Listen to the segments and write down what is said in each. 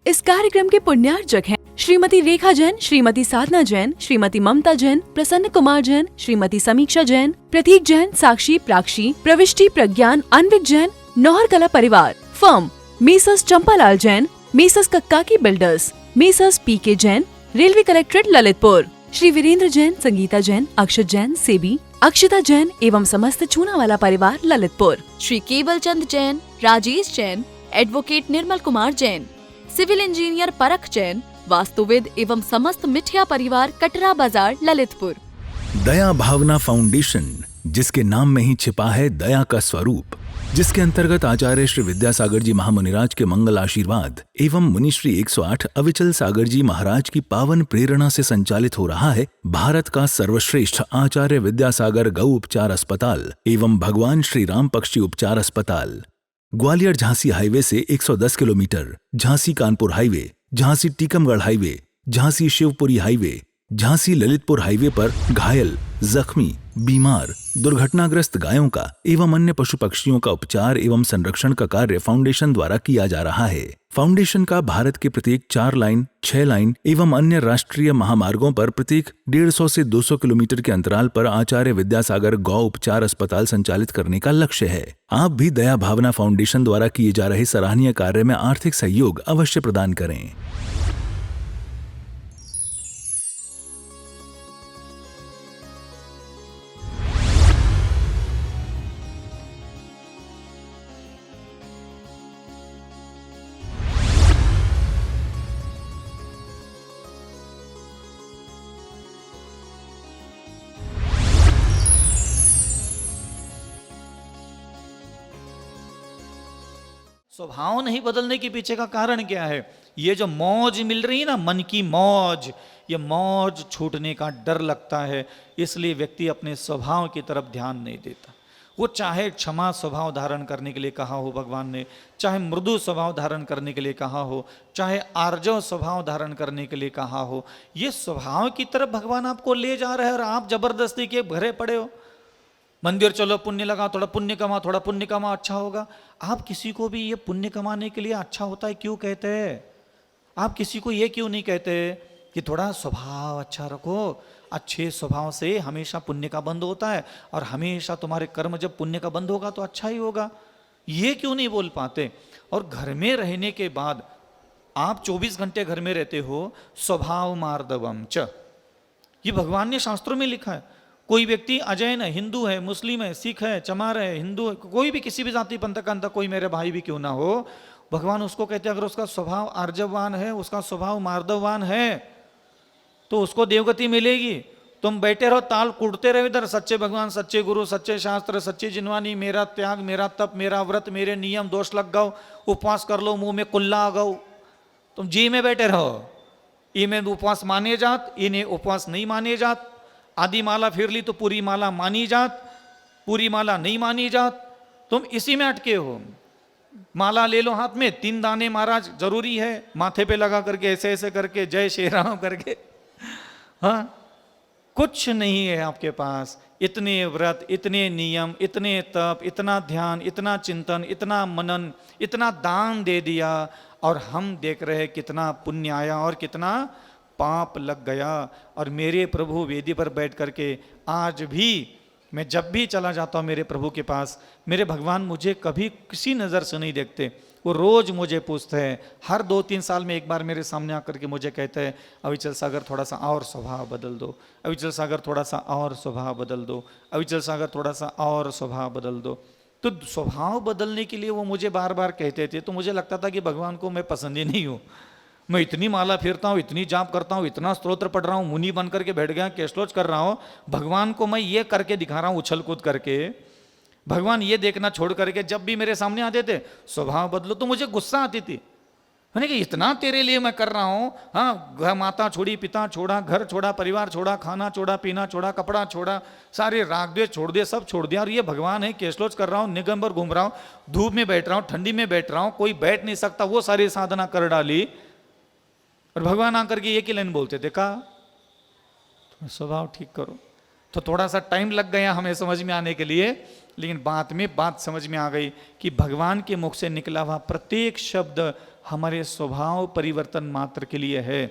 इस कार्यक्रम के पुण्यार्चक हैं श्रीमती रेखा जैन, श्रीमती साधना जैन, श्रीमती ममता जैन, प्रसन्न कुमार जैन, श्रीमती समीक्षा जैन, प्रतीक जैन, साक्षी, प्राक्षी, प्रविष्टि, प्रज्ञान, अनविक जैन, नौहर कला परिवार, firm Messrs Champalal Jain, Messrs कक्काकी builders, Messrs PK Jain, railway collectorate Lalitpur, Shri Virendra Jain, Sangeeta Jain, Akshat Jain, सेबी, अक्षता जैन एवं समस्त चूनावाला परिवार Lalitpur, Shri Keval Chand Jain, Rajesh Jain, advocate Nirmal Kumar Jain, civil engineer Parakh Jain, वास्तुविद एवं समस्त मिठिया परिवार कटरा बाजार ललितपुर। दया भावना फाउंडेशन, जिसके नाम में ही छिपा है दया का स्वरूप, जिसके अंतर्गत आचार्य श्री विद्यासागर जी महामुनिराज के मंगल आशीर्वाद एवं मुनिश्री 108 अविचल सागर जी महाराज की पावन प्रेरणा से संचालित हो रहा है भारत का सर्वश्रेष्ठ आचार्य विद्यासागर गौ उपचार अस्पताल एवं भगवान श्री राम पक्षी उपचार अस्पताल। ग्वालियर झांसी हाईवे से 110 kilometre, Jhansi Kanpur highway, Jhansi Tikamgarh highway, Jhansi Shivpuri highway, Jhansi Lalitpur highway पर घायल, जख्मी, बीमार, दुर्घटनाग्रस्त गायों का एवं अन्य पशु पक्षियों का उपचार एवं संरक्षण का कार्य फाउंडेशन द्वारा किया जा रहा है। फाउंडेशन का भारत के प्रत्येक 4 लाइन, 6 लाइन एवं अन्य राष्ट्रीय महामार्गों पर प्रत्येक 150 से 200 किलोमीटर के अंतराल पर आचार्य विद्यासागर गौ उपचार अस्पताल संचालित करने का लक्ष्य है। आप भी दया भावना फाउंडेशन द्वारा किए जा रहे सराहनीय कार्य में आर्थिक सहयोग अवश्य प्रदान करें। स्वभाव नहीं बदलने के पीछे का कारण क्या है? ये जो मौज मिल रही है ना, मन की मौज, ये मौज छूटने का डर लगता है, इसलिए व्यक्ति अपने स्वभाव की तरफ ध्यान नहीं देता। वो चाहे क्षमा स्वभाव धारण करने के लिए कहा हो भगवान ने, चाहे मृदु स्वभाव धारण करने के लिए कहा हो, चाहे आर्जव स्वभाव धारण करने के लिए कहा हो, ये स्वभाव की तरफ भगवान आपको ले जा रहे हैं और आप जबरदस्ती के भरे पड़े हो। मंदिर चलो, पुण्य लगाओ, थोड़ा पुण्य कमा, थोड़ा पुण्य कमा, अच्छा होगा। आप किसी को भी ये पुण्य कमाने के लिए अच्छा होता है क्यों कहते हैं? आप किसी को ये क्यों नहीं कहते कि थोड़ा स्वभाव अच्छा रखो? अच्छे स्वभाव से हमेशा पुण्य का बंध होता है और हमेशा तुम्हारे कर्म जब पुण्य का बंध होगा तो अच्छा ही होगा। ये क्यों नहीं बोल पाते? और घर में रहने के बाद आप 24 घंटे घर में रहते हो, स्वभाव मार्दवम च, ये भगवान ने शास्त्रों में लिखा है। कोई व्यक्ति अजैन है, हिंदू है, मुस्लिम है, सिख है, चमार है, हिंदू है, कोई भी किसी भी जाति पंथ का अंतर, कोई मेरे भाई भी क्यों ना हो, भगवान उसको कहते हैं अगर उसका स्वभाव आर्जववान है, उसका स्वभाव मार्दववान है तो उसको देवगति मिलेगी। तुम बैठे रहो, ताल कूटते रहो इधर, सच्चे भगवान, सच्चे गुरु, सच्चे शास्त्र, सच्ची जिनवानी, मेरा त्याग, मेरा तप, मेरा व्रत, मेरे नियम, दोष लग गओ, उपवास कर लो, मुंह में कुल्ला आ गओ, तुम जी में बैठे रहो। इन्हें उपवास माने जात, इन्हें उपवास नहीं माने जात। आधी माला फिर ली तो पूरी माला मानी जात, पूरी माला नहीं मानी जात, तुम इसी में अटके हो। माला ले लो हाथ में, 3 दाने महाराज जरूरी है, माथे पे लगा करके ऐसे ऐसे करके जय श्री राम करके, हाँ कुछ नहीं है आपके पास। इतने व्रत, इतने नियम, इतने तप, इतना ध्यान, इतना चिंतन, इतना मनन, इतना दान दे दिया और हम देख रहे हैं कितना पुण्य आया और कितना पाप लग गया। और मेरे प्रभु वेदी पर बैठ करके आज भी मैं जब भी चला जाता हूँ मेरे प्रभु के पास, मेरे भगवान मुझे कभी किसी नज़र से नहीं देखते। वो रोज़ मुझे पूछते हैं, हर 2-3 साल में एक बार मेरे सामने आकर के मुझे कहते हैं अविचल सागर थोड़ा सा और स्वभाव बदल दो, अविचल सागर थोड़ा सा और स्वभाव बदल दो, अविचल सागर थोड़ा सा और स्वभाव बदल दो। तो स्वभाव बदलने के लिए वो मुझे बार बार कहते थे, तो मुझे लगता था कि भगवान को मैं पसंद ही नहीं हूँ। मैं इतनी माला फेरता हूँ, इतनी जाप करता हूँ, इतना स्तोत्र पढ़ रहा हूँ, मुनि बन करके बैठ गया, कैशलोच कर रहा हूँ, भगवान को मैं ये करके दिखा रहा हूँ उछल कूद करके। भगवान ये देखना छोड़ करके जब भी मेरे सामने आते थे स्वभाव बदलो, तो मुझे गुस्सा आती थी। मैंने कि इतना तेरे लिए मैं कर रहा हूँ, हाँ माता छोड़ी, पिता छोड़ा, घर छोड़ा, परिवार छोड़ा, खाना छोड़ा, पीना छोड़ा, कपड़ा छोड़ा, सारे राग द्वेष छोड़ दिए, सब छोड़ दिया, और ये भगवान है, कैशलोच कर रहा हूँ, निगंबर घूम रहा हूँ, धूप में बैठ रहा हूँ, ठंडी में बैठ रहा हूँ, कोई बैठ नहीं सकता, वो सारी साधना कर डाली। और भगवान आकर के एक ही लाइन बोलते थे, कहा स्वभाव ठीक करो, तो थोड़ा सा टाइम लग गया हमें समझ में आने के लिए, लेकिन बाद में बात समझ में आ गई कि भगवान के मुख से निकला हुआ प्रत्येक शब्द हमारे स्वभाव परिवर्तन मात्र के लिए है।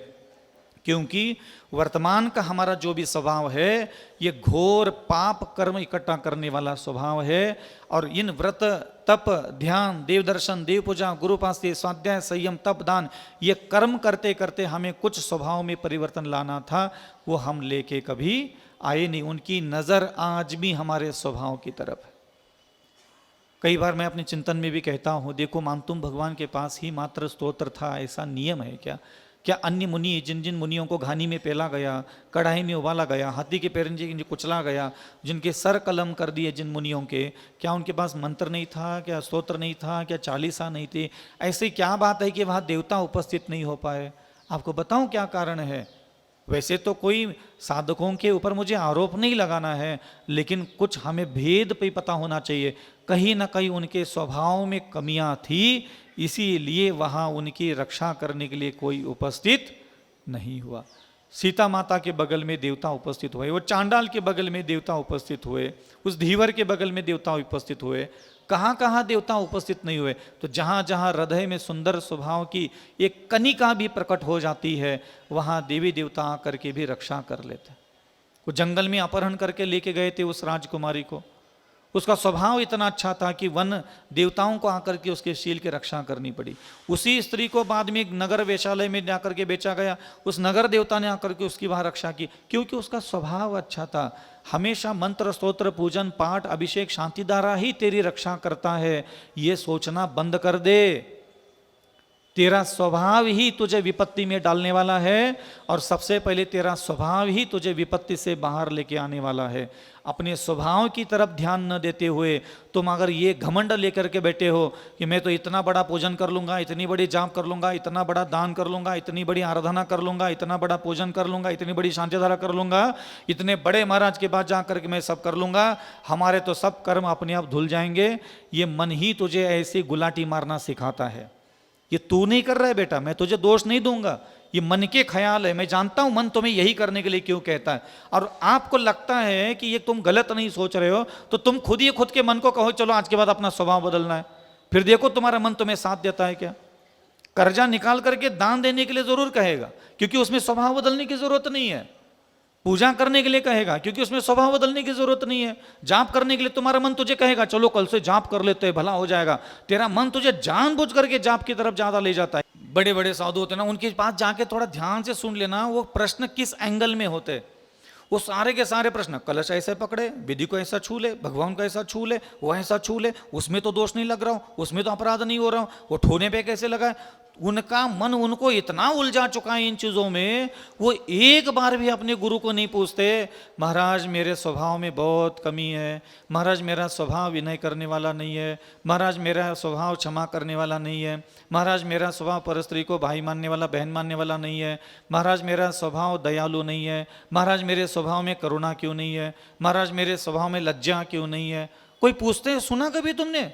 क्योंकि वर्तमान का हमारा जो भी स्वभाव है ये घोर पाप कर्म इकट्ठा करने वाला स्वभाव है। और इन व्रत तप ध्यान देव दर्शन देव पूजा गुरु उपासना स्वाध्याय संयम तप दान ये कर्म करते करते हमें कुछ स्वभाव में परिवर्तन लाना था, वो हम लेके कभी आए नहीं। उनकी नजर आज भी हमारे स्वभाव की तरफ है। कई बार मैं अपने चिंतन में भी कहता हूँ, देखो मानतुम भगवान के पास ही मात्र स्तोत्र था, ऐसा नियम है क्या? क्या अन्य मुनि जिन जिन मुनियों को घानी में पेला गया, कढ़ाई में उबाला गया, हाथी के पैर में कुचला गया, जिनके सर कलम कर दिए जिन मुनियों के, क्या उनके पास मंत्र नहीं था? क्या स्तोत्र नहीं था? क्या चालीसा नहीं थी? ऐसी क्या बात है कि वहाँ देवता उपस्थित नहीं हो पाए? आपको बताऊं क्या कारण है? वैसे तो कोई साधकों के ऊपर मुझे आरोप नहीं लगाना है, लेकिन कुछ हमें भेद पे पता होना चाहिए। कहीं ना कहीं उनके स्वभाव में कमियां थी, इसीलिए वहां उनकी रक्षा करने के लिए कोई उपस्थित नहीं हुआ। सीता माता के बगल में देवता उपस्थित हुए, वो चांडाल के बगल में देवता उपस्थित हुए, उस धीवर के बगल में देवता उपस्थित हुए। कहाँ कहाँ देवता उपस्थित नहीं हुए? तो जहाँ जहाँ हृदय में सुंदर स्वभाव की एक कनिका भी प्रकट हो जाती है, वहाँ देवी देवता आकर के भी रक्षा कर लेते। वो जंगल में अपहरण करके लेके गए थे उस राजकुमारी को, उसका स्वभाव इतना अच्छा था कि वन देवताओं को आकर के उसके शील की रक्षा करनी पड़ी। उसी स्त्री को बाद में एक नगर वेश्यालय में जाकर के बेचा गया, उस नगर देवता ने आकर के उसकी वहां रक्षा की, क्योंकि उसका स्वभाव अच्छा था। हमेशा मंत्र स्तोत्र पूजन पाठ अभिषेक शांति द्वारा ही तेरी रक्षा करता है, ये सोचना बंद कर दे। तेरा स्वभाव ही तुझे विपत्ति में डालने वाला है, और सबसे पहले तेरा स्वभाव ही तुझे विपत्ति से बाहर लेके आने वाला है। अपने स्वभाव की तरफ ध्यान न देते हुए तुम अगर ये घमंड लेकर के बैठे हो कि मैं तो इतना बड़ा पूजन कर लूंगा, इतनी बड़ी जाप कर लूंगा, इतना बड़ा दान कर लूंगा, इतनी बड़ी आराधना कर लूंगा, इतना बड़ा पूजन कर लूंगा, इतनी बड़ी शांतिधारा कर लूंगा, इतने बड़े महाराज के पास जाकर के मैं सब कर लूंगा, हमारे तो सब कर्म अपने आप धुल जाएंगे। ये मन ही तुझे ऐसी गुलाटी मारना सिखाता है। ये तू नहीं कर रहा है बेटा, मैं तुझे दोष नहीं दूंगा, ये मन के ख्याल है। मैं जानता हूं मन तुम्हें यही करने के लिए क्यों कहता है, और आपको लगता है कि ये तुम गलत नहीं सोच रहे हो, तो तुम खुद ही खुद के मन को कहो चलो आज के बाद अपना स्वभाव बदलना है। फिर देखो तुम्हारा मन तुम्हें साथ देता है क्या? कर्जा निकाल करके दान देने के लिए जरूर कहेगा, क्योंकि उसमें स्वभाव बदलने की जरूरत नहीं है। पूजा करने के लिए कहेगा, क्योंकि उसमें स्वभाव बदलने की जरूरत नहीं है। जाप करने के लिए तुम्हारा मन तुझे कहेगा चलो कल से जाप कर लेते हैं, भला हो जाएगा। तेरा मन तुझे जानबूझ करके जाप की तरफ ज्यादा ले जाता है। बड़े बड़े साधु होते हैं ना, उनके पास जाके थोड़ा ध्यान से सुन लेना वो प्रश्न किस एंगल में होते। वो सारे के सारे प्रश्न, कलश ऐसे पकड़े, विधि को ऐसा छू ले, भगवान को ऐसा छू ले, वो ऐसा छू ले, उसमें तो दोष नहीं लग रहा हो, उसमें तो अपराध नहीं हो रहा हो, वो ठोने पे कैसे लगाए। उनका मन उनको इतना उलझा चुका है इन चीज़ों में, वो एक बार भी अपने गुरु को नहीं पूछते महाराज मेरे स्वभाव में बहुत कमी है, महाराज मेरा स्वभाव विनय करने वाला नहीं है, महाराज मेरा स्वभाव क्षमा करने वाला नहीं है, महाराज मेरा स्वभाव परस्त्री को भाई मानने वाला बहन मानने वाला नहीं है, महाराज मेरा स्वभाव दयालु नहीं है, महाराज मेरे स्वभाव में करुणा क्यों नहीं है, महाराज मेरे स्वभाव में लज्जा क्यों नहीं है। कोई पूछते हैं, सुना कभी तुमने?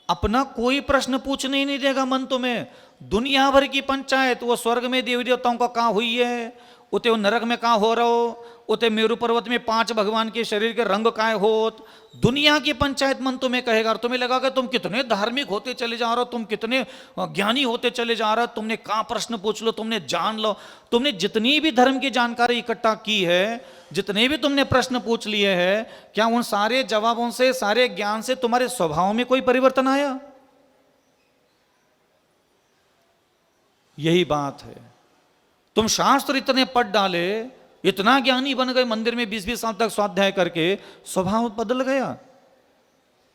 अपना कोई प्रश्न पूछने ही नहीं देगा मन तुम्हें। दुनिया भर की पंचायत, वो स्वर्ग में देवी देवताओं का कहाँ हुई है, उते वो नरक में कहाँ हो रहा हो, उते मेरु पर्वत में 5 भगवान के शरीर के रंग काय होत, दुनिया की पंचायत मन तुम्हें कहेगा। और तुम्हें लगा कि तुम कितने धार्मिक होते चले जा रहे हो, तुम कितने ज्ञानी होते चले जा रहे हो, तुमने कहाँ प्रश्न पूछ लो, तुमने जान लो। तुमने जितनी भी धर्म की जानकारी इकट्ठा की है, जितने भी तुमने प्रश्न पूछ लिए हैं, क्या उन सारे जवाबों से, सारे ज्ञान से तुम्हारे स्वभाव में कोई परिवर्तन आया? यही बात है। तुम शास्त्र इतने पढ़ डाले, इतना ज्ञानी बन गए, मंदिर में 20-20 साल तक स्वाध्याय करके स्वभाव बदल गया।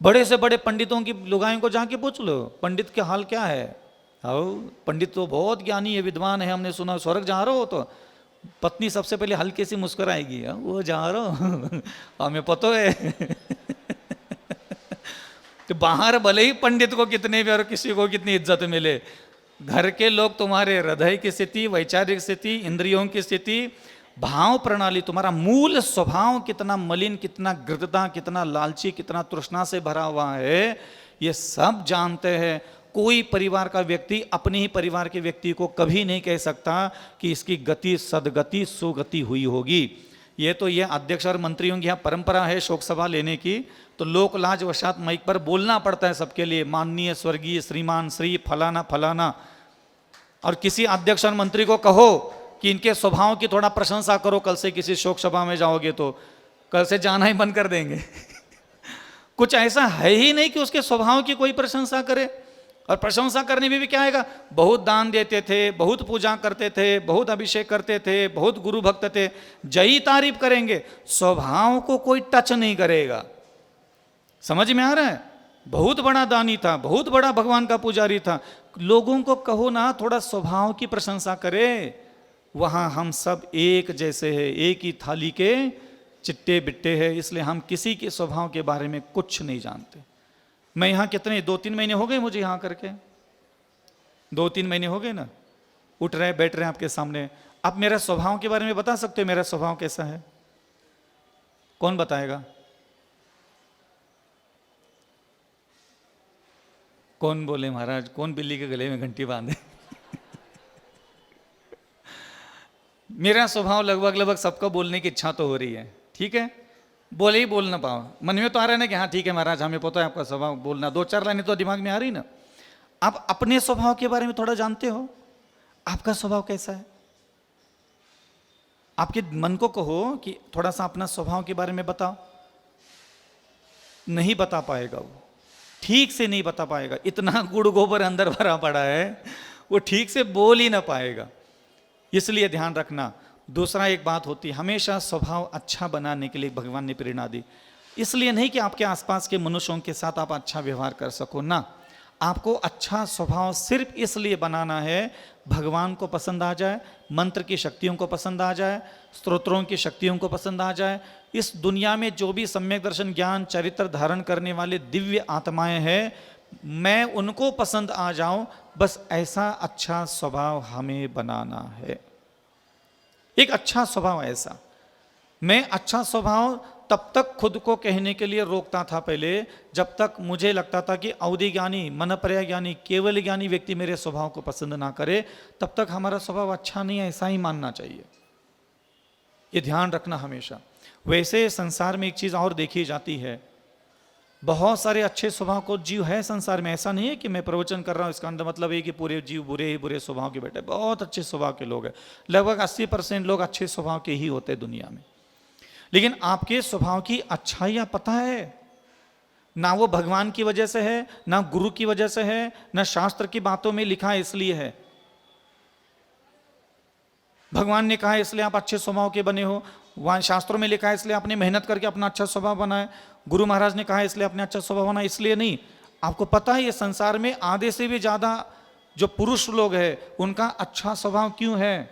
बड़े से बड़े पंडितों की लुगायों को जाके पूछ लो पंडित के हाल क्या है। आओ पंडित तो बहुत ज्ञानी है, विद्वान है, हमने सुना स्वर्ग जा रहे हो, तो पत्नी सबसे पहले हल्के से मुस्कुराएगी, वो जा रहा हो हमें पता है तो बाहर भले ही पंडित को कितने भी और किसी को कितनी इज्जत मिले, घर के लोग तुम्हारे हृदय की स्थिति, वैचारिक स्थिति, इंद्रियों की स्थिति, भाव प्रणाली, तुम्हारा मूल स्वभाव कितना मलिन, कितना गृद्धता, कितना लालची, कितना तृष्णा से भरा हुआ है, ये सब जानते हैं। कोई परिवार का व्यक्ति अपने ही परिवार के व्यक्ति को कभी नहीं कह सकता कि इसकी गति सदगति सुगति हुई होगी। ये अध्यक्ष और मंत्रियों की यहाँ परंपरा है शोक सभा लेने की, तो लोक लाज वशात माइक पर बोलना पड़ता है सबके लिए, माननीय स्वर्गीय श्रीमान श्री फलाना फलाना। और किसी अध्यक्ष और मंत्री को कहो कि इनके स्वभाव की थोड़ा प्रशंसा करो, कल से किसी शोक सभा में जाओगे तो कल से जाना ही बंद कर देंगे। कुछ ऐसा है ही नहीं कि उसके स्वभाव की कोई प्रशंसा करे। और प्रशंसा करने में भी क्या आएगा, बहुत दान देते थे, बहुत पूजा करते थे, बहुत अभिषेक करते थे, बहुत गुरु भक्त थे, जही तारीफ करेंगे, स्वभाव को कोई टच नहीं करेगा। समझ में आ रहा है? बहुत बड़ा दानी था, बहुत बड़ा भगवान का पुजारी था, लोगों को कहो ना थोड़ा स्वभाव की प्रशंसा करे। वहां हम सब एक जैसे हैं, एक ही थाली के चिट्टे बिट्टे हैं, इसलिए हम किसी के स्वभाव के बारे में कुछ नहीं जानते। मैं यहाँ कितने 2-3 महीने हो गए मुझे यहाँ करके, 2-3 महीने हो गए ना, उठ रहे बैठ रहे आपके सामने। आप मेरा स्वभाव के बारे में बता सकते हो मेरा स्वभाव कैसा है? कौन बताएगा? कौन बोले महाराज, कौन बिल्ली के गले में घंटी बांधे? मेरा स्वभाव लगभग सबको बोलने की इच्छा तो हो रही है, ठीक है, बोले ही बोल ना पाओ, मन में तो आ रहा है ना कि हाँ ठीक है महाराज हमें पता है आपका स्वभाव, बोलना 2-4 लाइनें तो दिमाग में आ रही ना। आप अपने स्वभाव के बारे में थोड़ा जानते हो? आपका स्वभाव कैसा है? आपके मन को कहो कि थोड़ा सा अपना स्वभाव के बारे में बताओ, नहीं बता पाएगा वो, ठीक से नहीं बता पाएगा। इतना गुड़ गोबर अंदर भरा पड़ा है, वो ठीक से बोल ही ना पाएगा। इसलिए ध्यान रखना। दूसरा एक बात होती है, हमेशा स्वभाव अच्छा बनाने के लिए भगवान ने प्रेरणा दी। इसलिए नहीं कि आपके आसपास के मनुष्यों के साथ आप अच्छा व्यवहार कर सको ना, आपको अच्छा स्वभाव सिर्फ इसलिए बनाना है भगवान को पसंद आ जाए, मंत्र की शक्तियों को पसंद आ जाए, स्तोत्रों की शक्तियों को पसंद आ जाए। इस दुनिया में जो भी सम्यक दर्शन ज्ञान चरित्र धारण करने वाले दिव्य आत्माएं हैं, मैं उनको पसंद आ जाऊं, बस ऐसा अच्छा स्वभाव हमें बनाना है। एक अच्छा स्वभाव ऐसा। मैं अच्छा स्वभाव तब तक खुद को कहने के लिए रोकता था पहले, जब तक मुझे लगता था कि अवधि ज्ञानी, मनपर्य ज्ञानी, केवल ज्ञानी व्यक्ति मेरे स्वभाव को पसंद ना करे, तब तक हमारा स्वभाव अच्छा नहीं है, ऐसा ही मानना चाहिए। ये ध्यान रखना हमेशा। वैसे संसार में एक चीज और देखी जाती है, बहुत सारे अच्छे स्वभाव को जीव है संसार में। ऐसा नहीं है कि मैं प्रवचन कर रहा हूं इसका अंदर मतलब है कि पूरे जीव बुरे ही बुरे स्वभाव के बैठे, बहुत अच्छे स्वभाव के लोग हैं। लगभग 80% लोग अच्छे स्वभाव के ही होते हैं दुनिया में। लेकिन आपके स्वभाव की अच्छाइयां पता है ना, वो भगवान की वजह से है, ना गुरु की वजह से है, ना शास्त्र की बातों में लिखा है इसलिए है। भगवान ने कहा इसलिए आप अच्छे स्वभाव के बने हो, वहां शास्त्रों में लिखा है इसलिए आपने मेहनत करके अपना अच्छा स्वभाव बनाए, गुरु महाराज ने कहा इसलिए आपने अच्छा स्वभाव बनाया, इसलिए नहीं। आपको पता है ये संसार में आधे से भी ज्यादा जो पुरुष लोग हैं उनका अच्छा स्वभाव क्यों है?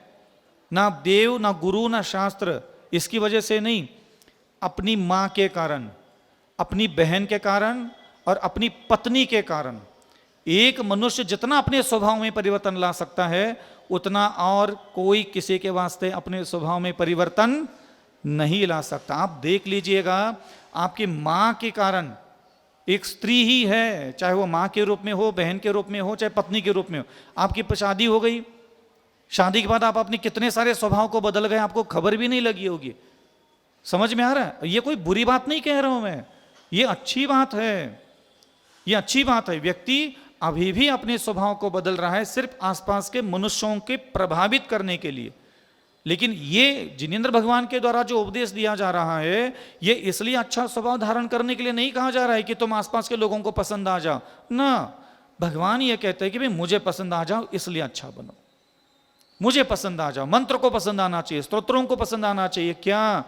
ना देव, ना गुरु, ना शास्त्र, इसकी वजह से नहीं, अपनी मां के कारण, अपनी बहन के कारण और अपनी पत्नी के कारण। एक मनुष्य जितना अपने स्वभाव में परिवर्तन ला सकता है, उतना और कोई किसी के वास्ते अपने स्वभाव में परिवर्तन नहीं ला सकता। आप देख लीजिएगा, आपकी मां के कारण, एक स्त्री ही है, चाहे वो मां के रूप में हो, बहन के रूप में हो, चाहे पत्नी के रूप में हो, आपकी शादी हो गई, शादी के बाद आप अपने कितने सारे स्वभाव को बदल गए, आपको खबर भी नहीं लगी होगी। समझ में आ रहा है? ये कोई बुरी बात नहीं कह रहा हूं मैं, ये अच्छी बात है, ये अच्छी बात है। व्यक्ति अभी भी अपने स्वभाव को बदल रहा है सिर्फ आसपास के मनुष्यों के प्रभावित करने के लिए। लेकिन ये जिनेंद्र भगवान के द्वारा जो उपदेश दिया जा रहा है, ये इसलिए अच्छा स्वभाव धारण करने के लिए नहीं कहा जा रहा है कि तुम आसपास के लोगों को पसंद आ जाओ ना। भगवान ये कहते हैं कि भाई मुझे पसंद आ जाओ इसलिए अच्छा बनो, मुझे पसंद आ जाओ। मंत्र को पसंद आना चाहिए, स्तोत्रों को पसंद आना चाहिए। क्या?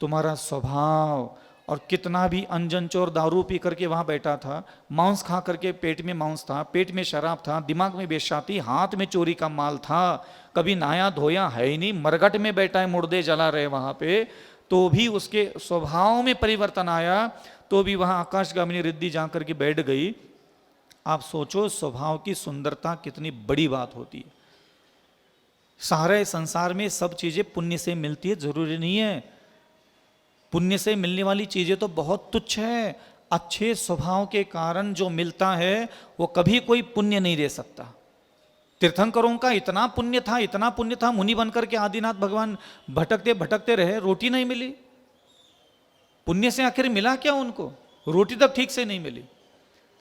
तुम्हारा स्वभाव। और कितना भी अनजन चोर दारू पी करके वहां बैठा था, मांस खा करके पेट में मांस था, पेट में शराब था, दिमाग में बेश्याती, हाथ में चोरी का माल था, कभी नहाया धोया है ही नहीं, मरघट में बैठा है, मुर्दे जला रहे वहां पे, तो भी उसके स्वभाव में परिवर्तन आया, तो भी वहां आकाशगामिनी रिद्धि जाकर के बैठ गई। आप सोचो स्वभाव की सुंदरता कितनी बड़ी बात होती है। सारे संसार में सब चीजें पुण्य से मिलती है, जरूरी नहीं है। पुण्य से मिलने वाली चीजें तो बहुत तुच्छ है। अच्छे स्वभाव के कारण जो मिलता है वो कभी कोई पुण्य नहीं दे सकता। तीर्थंकरों का इतना पुण्य था, मुनि बनकर के आदिनाथ भगवान भटकते भटकते रहे, रोटी नहीं मिली। पुण्य से आखिर मिला क्या उनको? रोटी तक ठीक से नहीं मिली।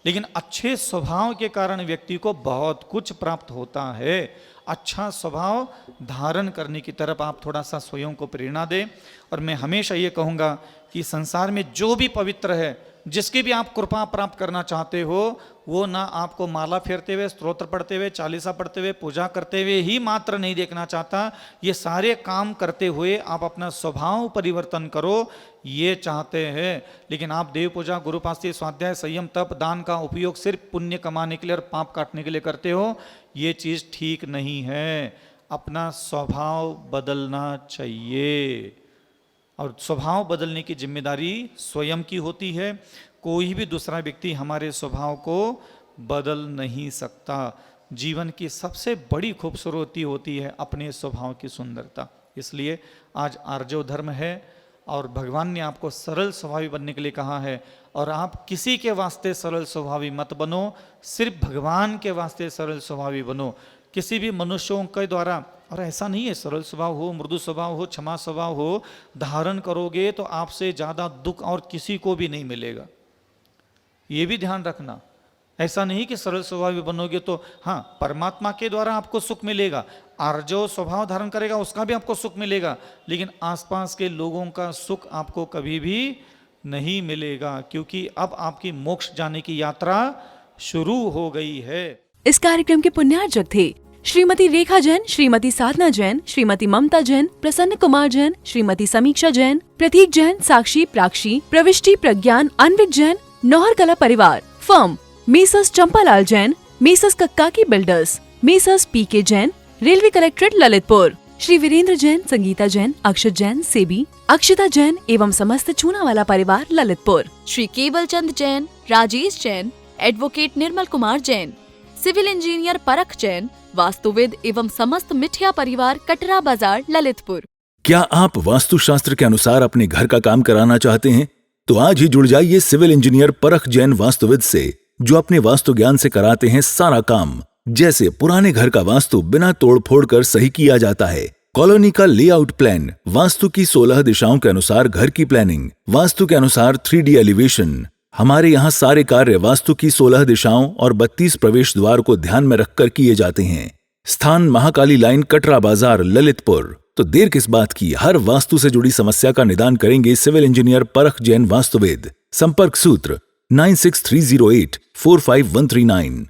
लेकिन अच्छे स्वभाव के कारण व्यक्ति को बहुत कुछ प्राप्त होता है। अच्छा स्वभाव धारण करने की तरफ आप थोड़ा सा स्वयं को प्रेरणा दें। और मैं हमेशा ये कहूँगा कि संसार में जो भी पवित्र है, जिसकी भी आप कृपा प्राप्त करना चाहते हो, वो ना आपको माला फेरते हुए, स्तोत्र पढ़ते हुए, चालीसा पढ़ते हुए, पूजा करते हुए ही मात्र नहीं देखना चाहता। ये सारे काम करते हुए आप अपना स्वभाव परिवर्तन करो, ये चाहते हैं। लेकिन आप देव पूजा, गुरुपास्ती, स्वाध्याय, संयम, तप, दान का उपयोग सिर्फ पुण्य कमाने के लिए और पाप काटने के लिए करते हो, ये चीज़ ठीक नहीं है। अपना स्वभाव बदलना चाहिए और स्वभाव बदलने की जिम्मेदारी स्वयं की होती है। कोई भी दूसरा व्यक्ति हमारे स्वभाव को बदल नहीं सकता। जीवन की सबसे बड़ी खूबसूरती होती है अपने स्वभाव की सुंदरता। इसलिए आज आर्जव धर्म है और भगवान ने आपको सरल स्वभावी बनने के लिए कहा है। और आप किसी के वास्ते सरल स्वभावी मत बनो, सिर्फ भगवान के वास्ते सरल स्वभावी बनो। किसी भी मनुष्यों के द्वारा, और ऐसा नहीं है सरल स्वभाव हो, मृदु स्वभाव हो, क्षमा स्वभाव हो, धारण करोगे तो आपसे ज़्यादा दुख और किसी को भी नहीं मिलेगा। ये भी ध्यान रखना। ऐसा नहीं कि सरल स्वभावी बनोगे तो हाँ, परमात्मा के द्वारा आपको सुख मिलेगा, और जो स्वभाव धारण करेगा उसका भी आपको सुख मिलेगा, लेकिन आसपास के लोगों का सुख आपको कभी भी नहीं मिलेगा, क्योंकि अब आपकी मोक्ष जाने की यात्रा शुरू हो गई है। इस कार्यक्रम के पुण्यार्जक थे श्रीमती रेखा जैन, श्रीमती साधना जैन, श्रीमती ममता जैन, प्रसन्न कुमार जैन, श्रीमती समीक्षा जैन, प्रतीक जैन, साक्षी, प्राक्षी, प्रविष्टि, प्रज्ञान, अन्विक जैन, नौहर कला परिवार, firm Messrs Champalal Jain, Messrs कक्काकी builders, Messrs PK Jain, railway collectorate Lalitpur, Shri Virendra Jain, Sangeeta Jain, Akshat Jain, सेबी, अक्षिता जैन एवं समस्त चूनावाला परिवार Lalitpur, Shri Keval Chand Jain, Rajesh Jain, advocate Nirmal Kumar Jain, civil engineer Parakh Jain, वास्तुविद एवं समस्त मिठिया परिवार कटरा बाजार ललितपुर। क्या आप वास्तुशास्त्र के अनुसार अपने घर का काम कराना चाहते हैं? तो आज ही जुड़ जाइए सिविल इंजीनियर परख जैन वास्तुविद से, जो अपने वास्तु ज्ञान से कराते हैं सारा काम। जैसे पुराने घर का वास्तु बिना तोड़ फोड़ कर सही किया जाता है, कॉलोनी का लेआउट प्लान, वास्तु की 16 दिशाओं के अनुसार घर की प्लानिंग, वास्तु के अनुसार 3D एलिवेशन। हमारे यहाँ सारे कार्य वास्तु की 16 दिशाओं और 32 प्रवेश द्वार को ध्यान में रखकर किए जाते हैं। स्थान महाकाली लाइन, कटरा बाजार, ललितपुर। तो देर किस बात की, हर वास्तु से जुड़ी समस्या का निदान करेंगे सिविल इंजीनियर परख जैन वास्तुवेद। संपर्क सूत्र 9630845139।